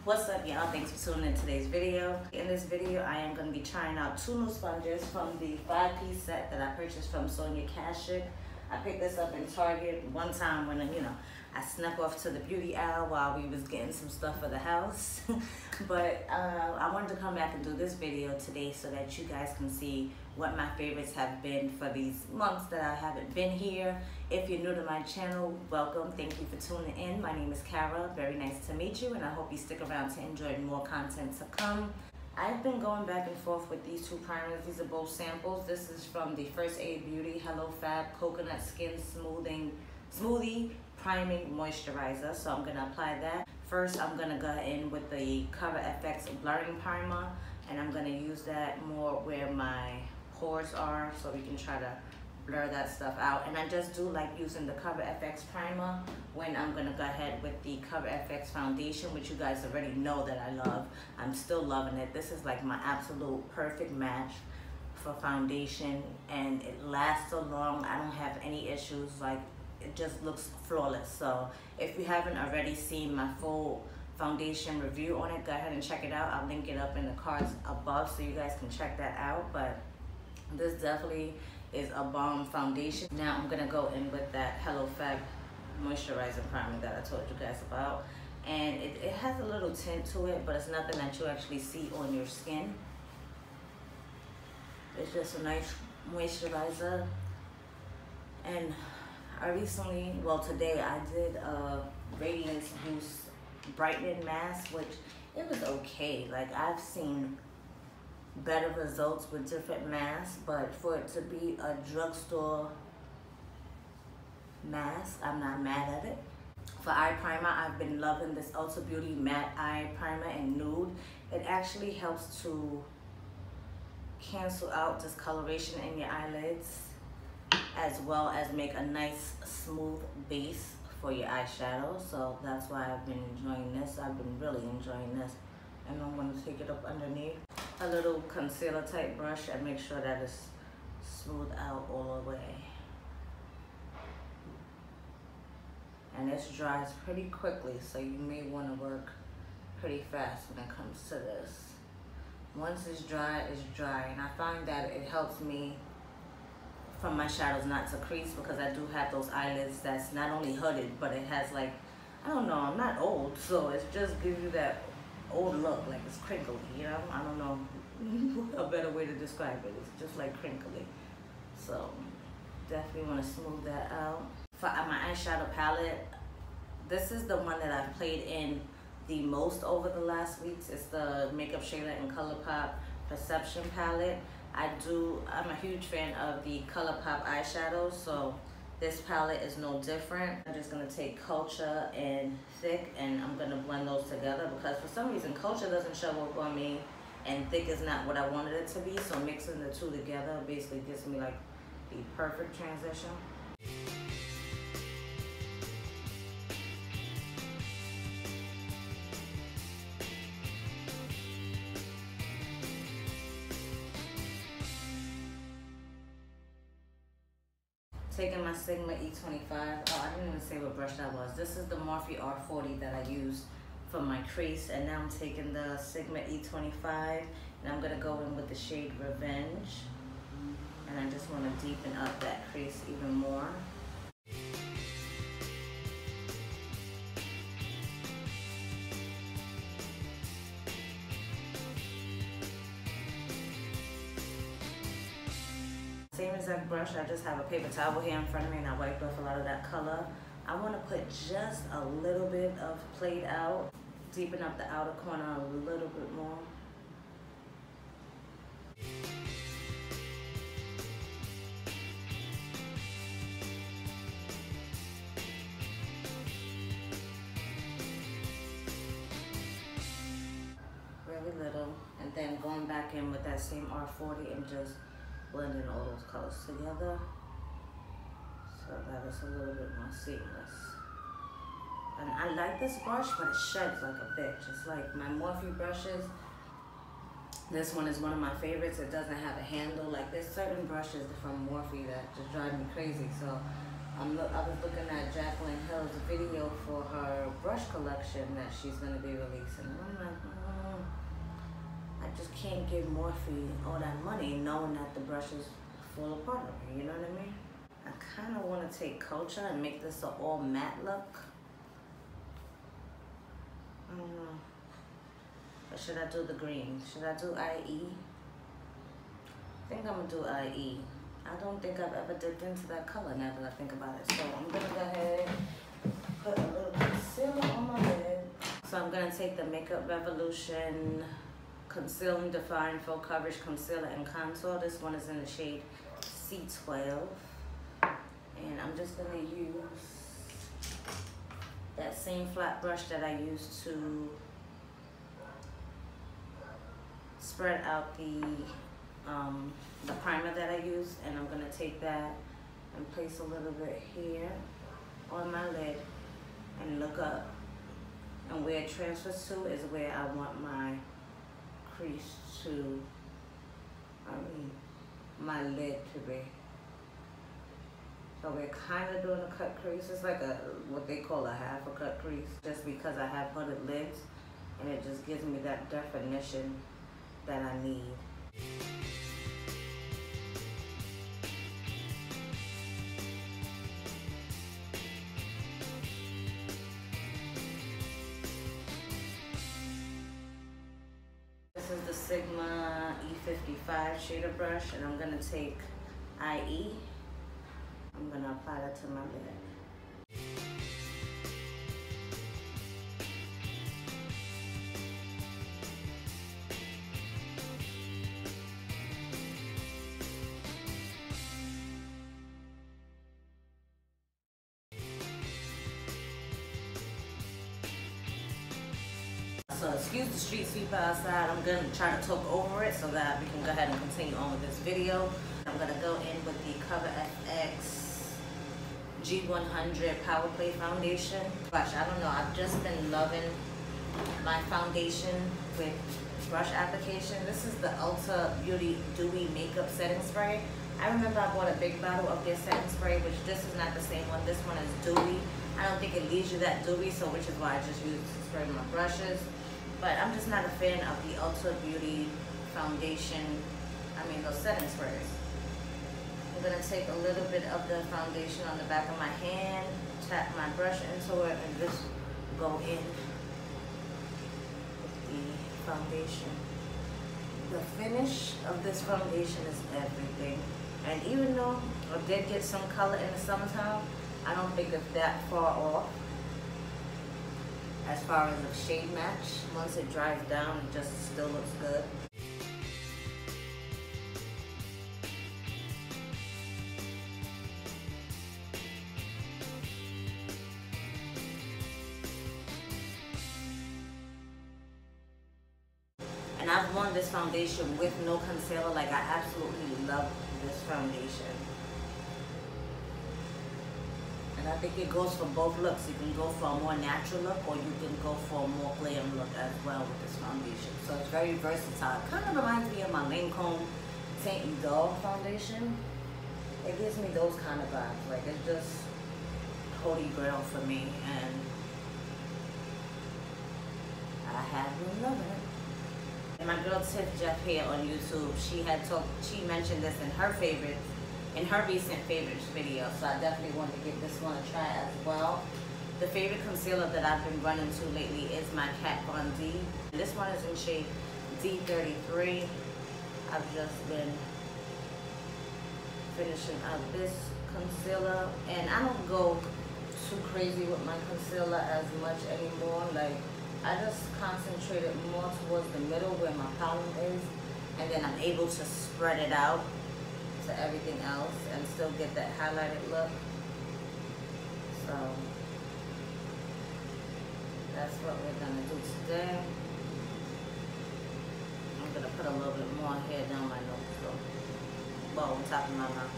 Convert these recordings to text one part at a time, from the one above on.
What's up, y'all? Thanks for tuning in today's video. In this video, I am going to be trying out 2 new sponges from the 5-piece set that I purchased from Sonia Kashuk. I picked this up in Target one time when, I snuck off to the beauty aisle while we was getting some stuff for the house. But I wanted to come back and do this video today so that you guys can see what my favorites have been for these months that I haven't been here. If you're new to my channel, welcome. Thank you for tuning in. My name is Kara. Very nice to meet you, and I hope you stick around to enjoy more content to come. I've been going back and forth with these 2 primers. These are both samples. This is from the First Aid Beauty Hello Fab Coconut Skin Smoothie Priming Moisturizer. So I'm gonna apply that. First, I'm gonna go in with the Cover FX Blurring Primer, and I'm gonna use that more where my pores are so we can try to blur that stuff out. And I just do like using the Cover FX primer when I'm gonna go ahead with the Cover FX foundation, which you guys already know that I love. I'm still loving it. This is like my absolute perfect match for foundation, and it lasts so long. I don't have any issues. Like, it just looks flawless. So if you haven't already seen my full foundation review on it, go ahead and check it out. I'll link it up in the cards above so you guys can check that out. But this definitely is a bomb foundation. Now I'm gonna go in with that Hello Fab moisturizing primer that I told you guys about. And it has a little tint to it, but it's nothing that you actually see on your skin. It's just a nice moisturizer. And I recently, well today, I did a Radiance Boost Brightening Mask, which it was okay. Like, I've seen better results with different masks, but for it to be a drugstore mask, I'm not mad at it. For eye primer, I've been loving this Ulta Beauty Matte Eye Primer in Nude. It actually helps to cancel out discoloration in your eyelids, as well as make a nice smooth base for your eyeshadow. So that's why I've been enjoying this. I've been really enjoying this. And I'm going to take it up underneath. A little concealer type brush and make sure that it's smoothed out all the way. And this dries pretty quickly, so you may want to work pretty fast when it comes to this. Once it's dry, it's dry. And I find that it helps me from my shadows not to crease, because I do have those eyelids that's not only hooded, but it has, like, I don't know, I'm not old, so it just gives you that old look, like it's crinkly, you know? I don't know a better way to describe it. It's just like crinkly. So definitely want to smooth that out. For my eyeshadow palette, this is the one that I've played in the most over the last weeks. It's the Makeup Shader and ColourPop Perception palette. I'm a huge fan of the ColourPop eyeshadows, so this palette is no different. I'm just gonna take Culture and Thick, and I'm gonna blend those together, because for some reason Culture doesn't show up on me and Thick is not what I wanted it to be. So mixing the 2 together basically gives me like the perfect transition. Taking my Sigma E25. Oh, I didn't even say what brush that was. This is the Morphe R40 that I use for my crease. And now I'm taking the Sigma E25, and I'm gonna go in with the shade Revenge. And I just wanna deepen up that crease even more. Same exact brush, I just have a paper towel here in front of me, and I wiped off a lot of that color. I want to put just a little bit of Played Out, deepen up the outer corner a little bit more. Really little, and then going back in with that same R40 and just blending all those colors together so that it's a little bit more seamless. And I like this brush, but it sheds like a bitch. It's like my Morphe brushes. This one is one of my favorites. It doesn't have a handle. Like, there's certain brushes from Morphe that just drive me crazy. So I was looking at Jacqueline Hill's video for her brush collection that she's going to be releasing. And I'm like, I just can't give Morphe all that money knowing that the brushes fall apart of me, you know what I mean? I kind of want to take Culture and make this an all matte look. I don't know. Or should I do the green? Should I do IE? I think I'm going to do IE. I don't think I've ever dipped into that color now that I think about it. So I'm going to go ahead and put a little concealer on my lid. So I'm going to take the Makeup Revolution Conceal and Define Full Coverage Concealer and Contour. This one is in the shade C12. And I'm just going to use that same flat brush that I used to spread out the primer that I used, and I'm gonna take that and place a little bit here on my lid and look up, and where it transfers to is where I want my crease to, my lid to be. So we're kind of doing a cut crease. It's like what they call a half a cut crease, just because I have hooded lids, and it just gives me that definition that I need. This is the Sigma E55 shader brush, and I'm gonna take IE. I'm gonna apply that to my lid. So excuse the street sweeper outside. I'm gonna try to talk over it so that we can go ahead and continue on with this video. I'm gonna go in with the Cover FX G100 Power Play Foundation. Gosh, I don't know, I've just been loving my foundation with brush application. This is the Ulta Beauty Dewy Makeup Setting Spray. I remember I bought a big bottle of their setting spray, which this is not the same one. This one is dewy. I don't think it leaves you that dewy, so which is why I just use it to spray my brushes. But I'm just not a fan of the Ulta Beauty foundation, those setting sprays. I'm gonna take a little bit of the foundation on the back of my hand, tap my brush into it, and just go in with the foundation. The finish of this foundation is everything. And even though I did get some color in the summertime, I don't think it's that far off as far as the shade match. Once it dries down, it just still looks good. And I've worn this foundation with no concealer. Like, I absolutely love this foundation. And I think it goes for both looks. You can go for a more natural look, or you can go for a more glam look as well with this foundation. So it's very versatile. It kind of reminds me of my Lancome Saint Doll foundation. It gives me those kind of vibes. Like, it's just holy grail for me, and I have been loving it. And my girl Tiff Jeff here on YouTube, she mentioned this in her recent favorites video, so I definitely want to give this one a try as well. The favorite concealer that I've been running to lately is my Kat Von D. This one is in shade D33. I've just been finishing up this concealer, and I don't go too crazy with my concealer as much anymore. Like, I just concentrated more towards the middle where my powder is, and then I'm able to spread it out to everything else and still get that highlighted look. So that's what we're gonna do today. I'm gonna put a little bit more here down my nose, so, well, on top of my mouth.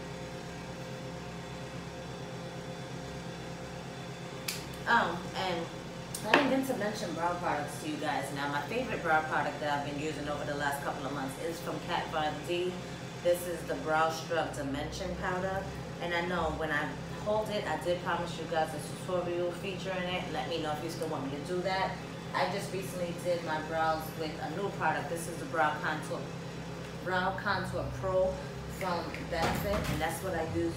And I didn't get to mention brow products to you guys. Now, my favorite brow product that I've been using over the last couple of months is from Kat Von D. This is the Brow Scrub Dimension Powder. And I know when I hold it. I did promise you guys a tutorial featuring it. Let me know if you still want me to do that. I just recently did my brows with a new product. This is the Brow Contour Pro from Benefit, and that's what I use.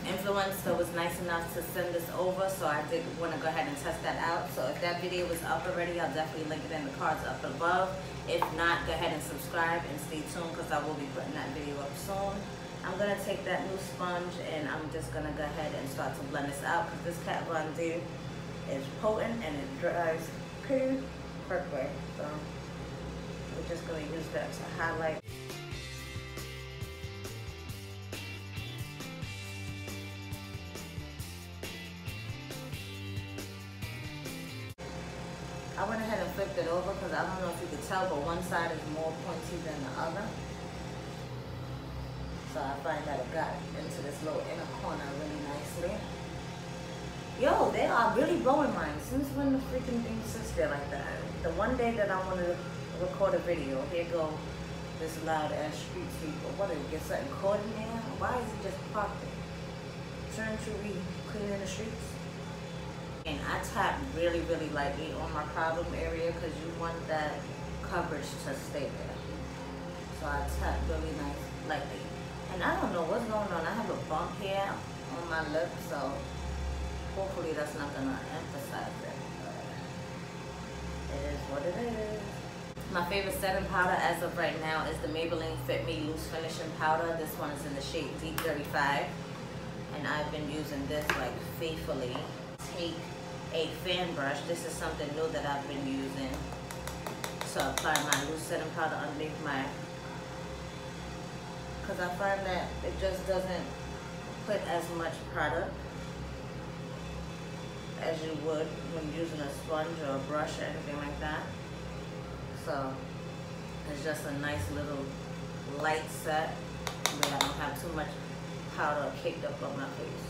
Influencer was nice enough to send this over, so I did want to go ahead and test that out. So if that video is up already, I'll definitely link it in the cards up above. If not, go ahead and subscribe and stay tuned because I will be putting that video up soon. I'm going to take that new sponge and I'm just going to go ahead and start to blend this out because this Kat Von D is potent and it dries pretty quickly. So we're just going to use that to highlight. I went ahead and flipped it over because I don't know if you could tell, but one side is more pointy than the other. So I find that it got into this little inner corner really nicely. Yo, they are really blowing mine. Since when the freaking thing sits there like that? The one day that I want to record a video, here go this loud ass street sweeper. What, did it get something caught in there? Why is it just parked there? Turn to cleaning the streets. And I tap really, really lightly on my problem area because you want that coverage to stay there. So I tap really nice, lightly. And I don't know what's going on. I have a bump here on my lip, so hopefully that's not gonna emphasize it. But it is what it is. My favorite setting powder as of right now is the Maybelline Fit Me Loose Finishing Powder. This one is in the shade Deep 35. And I've been using this like faithfully. Take a fan brush. This is something new that I've been using to apply my loose setting powder underneath my, because I find that it just doesn't put as much product as you would when using a sponge or a brush or anything like that. So it's just a nice little light set where I don't have too much powder caked up on my face.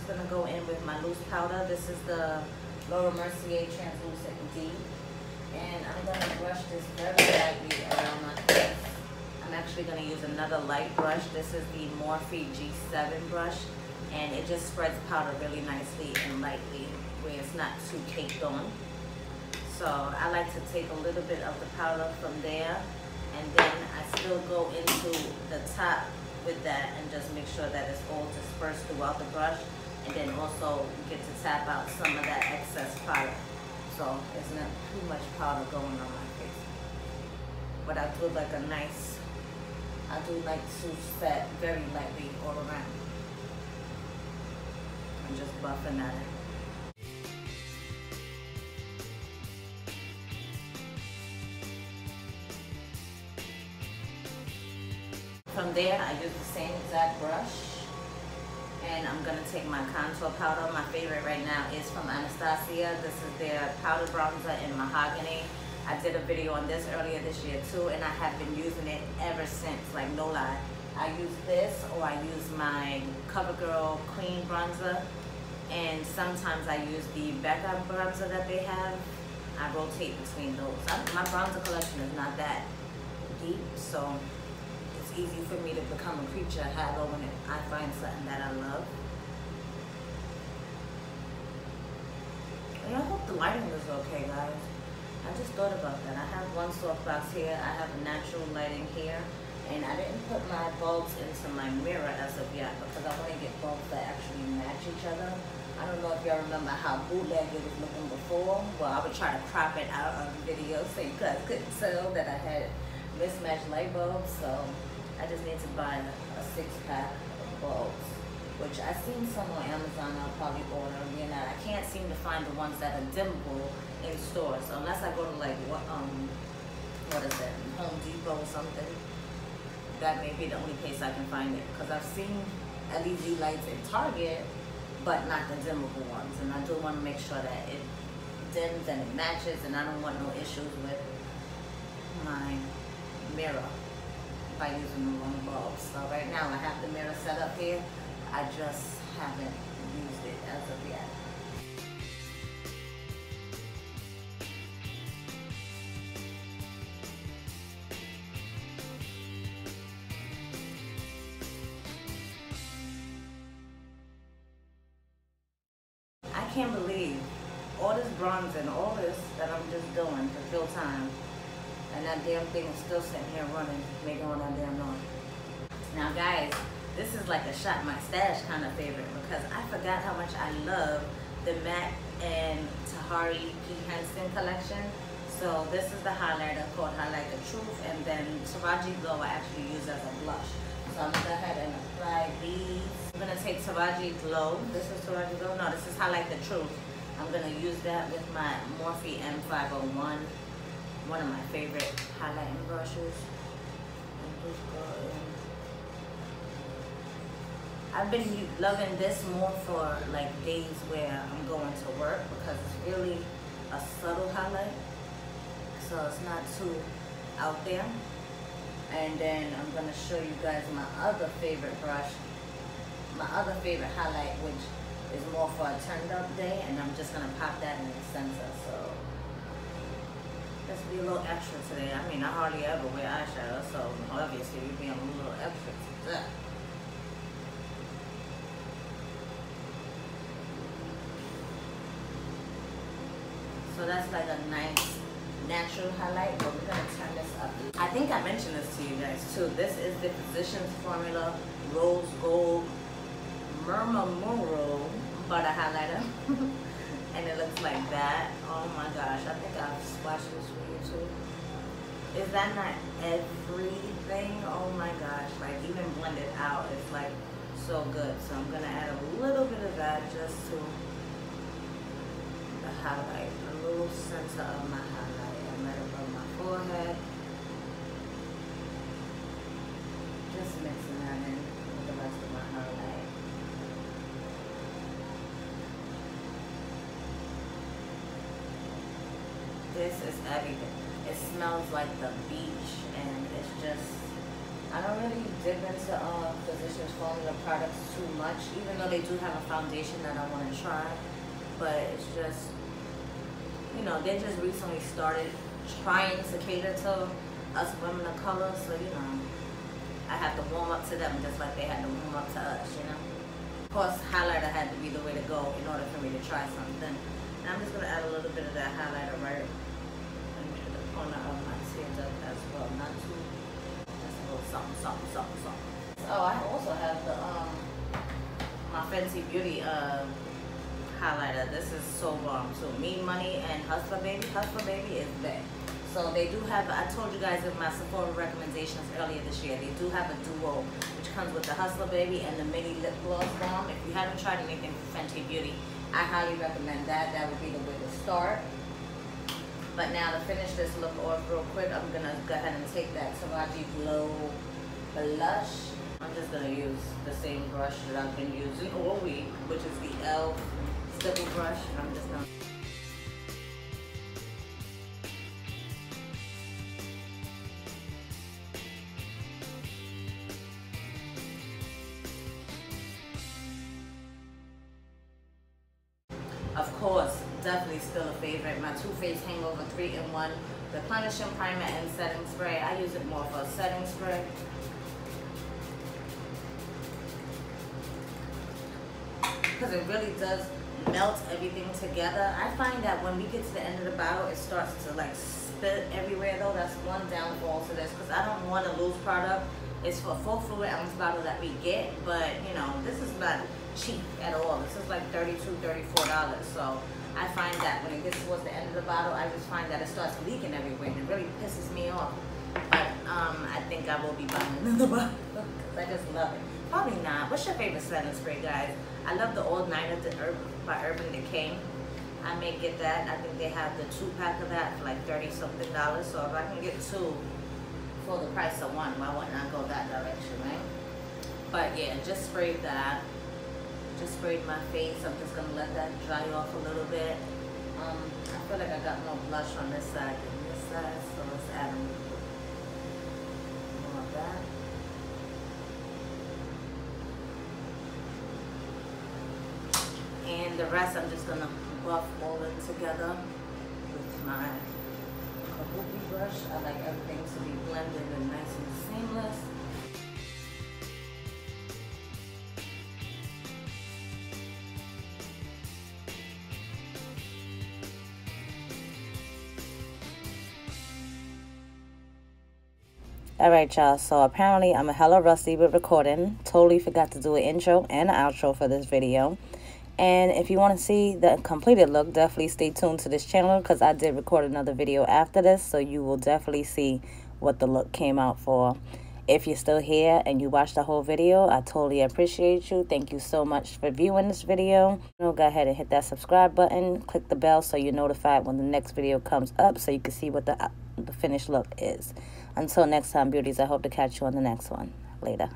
Gonna go in with my loose powder. This is the Laura Mercier Translucent D, and I'm gonna brush this very lightly around my face. I'm actually gonna use another light brush. This is the Morphe G7 brush, and it just spreads powder really nicely and lightly where it's not too caked on. So I like to take a little bit of the powder from there, and then I still go into the top with that and just make sure that it's all dispersed throughout the brush. And then also get to tap out some of that excess powder. So it's not too much powder going on my face. But I do like a nice, I do like to set very lightly all around. I'm just buffing that in. From there, I use the same exact brush. And I'm going to take my contour powder. My favorite right now is from Anastasia. This is their powder bronzer in Mahogany. I did a video on this earlier this year too, and I have been using it ever since, like no lie. I use this, or I use my CoverGirl Clean bronzer, and sometimes I use the Becca bronzer that they have. I rotate between those. My bronzer collection is not that deep, so easy for me to become a creature of habit when I find something that I love. And I hope the lighting is okay, guys. I just thought about that. I have one softbox here, I have a natural lighting here, and I didn't put my bulbs into my mirror as of yet because I want to get bulbs that actually match each other. I don't know if y'all remember how bootleg it was looking before. Well, I would try to crop it out of the video so you guys couldn't tell that I had mismatched light bulbs. So I just need to buy a 6-pack of bulbs, which I've seen some on Amazon. I'll probably order again. I can't seem to find the ones that are dimmable in stores. So unless I go to like what is it, Home Depot or something, that may be the only place I can find it. Because I've seen LED lights in Target, but not the dimmable ones. And I do want to make sure that it dims and it matches, and I don't want no issues with my mirror by using the wrong bulbs. So right now I have the mirror set up here. I just haven't used it as of yet. can't believe all this bronze and all this that I'm just doing to fill time, and that damn thing is still sitting here running, making all that damn noise. Now guys, this is like a shot my stash kind of favorite because I forgot how much I love the MAC and Tahari P. Henson collection. So this is the highlighter called Highlight the Truth, and then Taraji Glow I actually use as a blush. So I'm gonna go ahead and apply these. I'm gonna take Taraji Glow. This is Taraji Glow? No, this is Highlight the Truth. I'm gonna use that with my Morphe M501, one of my favorite highlighting brushes. And just go in. I've been loving this more for like days where I'm going to work because it's really a subtle highlight, so it's not too out there. And then I'm gonna show you guys my other favorite brush, my other favorite highlight, which is more for a turned up day, and I'm just gonna pop that in the center. So let's be a little extra today. I mean, I hardly ever wear eyeshadow, so obviously we're being a little extra today. So that's like a nice natural highlight, but we're gonna turn this up. I think I mentioned this to you guys too. This is the Physicians Formula Rose Gold Murmurro butter highlighter. And it looks like that. Oh my gosh, I think I've swatched this for you too. Is that not everything? Oh my gosh, like even blended out, it's like so good. So I'm gonna add a little bit of that just to the highlight, a little center of my highlight, and right above my forehead. Just mixing that in with the rest of my highlight. This is everything. It smells like the beach, and it's just, I don't really dip into Physicians Formula products too much, even though they do have a foundation that I want to try. But it's just, you know, they just recently started trying to cater to us women of color, so you know, I have to warm up to them just like they had to warm up to us, you know. Of course, highlighter had to be the way to go in order for me to try something. And I'm just gonna add a little bit of that highlighter right into the corner of my tear duct as well. Not too, just a little something, something, something, something. Oh, I also have the my Fenty Beauty highlighter. This is so bomb too. Me Money and Hustler Baby. Hustler Baby is back. So they do have, I told you guys in my Sephora recommendations earlier this year, they do have a duo which comes with the Hustler Baby and the mini lip gloss balm. If you haven't tried anything from Fenty Beauty, I highly recommend that. That would be the way to start. But now to finish this look off real quick, I'm gonna go ahead and take that Taraji Glow blush. I'm just gonna use the same brush that I've been using all week, which is the e.l.f. stipple brush. And I'm just gonna of course, definitely still a favorite, my Too Faced Hangover 3-in-1 Replenishing Primer and Setting Spray. I use it more for a setting spray. Because it really does melt everything together. I find that when we get to the end of the bottle, it starts to like spit everywhere though. That's one downfall to this, because I don't want to lose product. It's for a full fluid ounce bottle that we get, but you know, this is not cheap at all. This is like $32, $34. So I find that when it gets towards the end of the bottle, I just find that it starts leaking everywhere, and it really pisses me off. But I think I will be buying another bottle because I just love it. Probably not. What's your favorite setting spray, guys? I love the All Nighter by Urban Decay. I may get that. I think they have the 2-pack of that for like $30-something. So if I can get 2 for the price of 1, why wouldn't I go that direction, right? But yeah, just sprayed that. Just sprayed my face. I'm just gonna let that dry off a little bit. I feel like I got more blush on this side than this side, so let's add a little more of that. And the rest I'm just gonna buff all it together with my kabuki brush. I like everything to be blended and nice and seamless. Alright, y'all, so apparently I'm a hella rusty with recording. Totally forgot to do an intro and an outro for this video. And if you want to see the completed look, definitely stay tuned to this channel, because I did record another video after this, so you will definitely see what the look came out for. If you're still here and you watched the whole video, I totally appreciate you. Thank you so much for viewing this video. Go ahead and hit that subscribe button, click the bell so you're notified when the next video comes up, so you can see what the finished look is. Until next time, beauties, I hope to catch you on the next one. Later.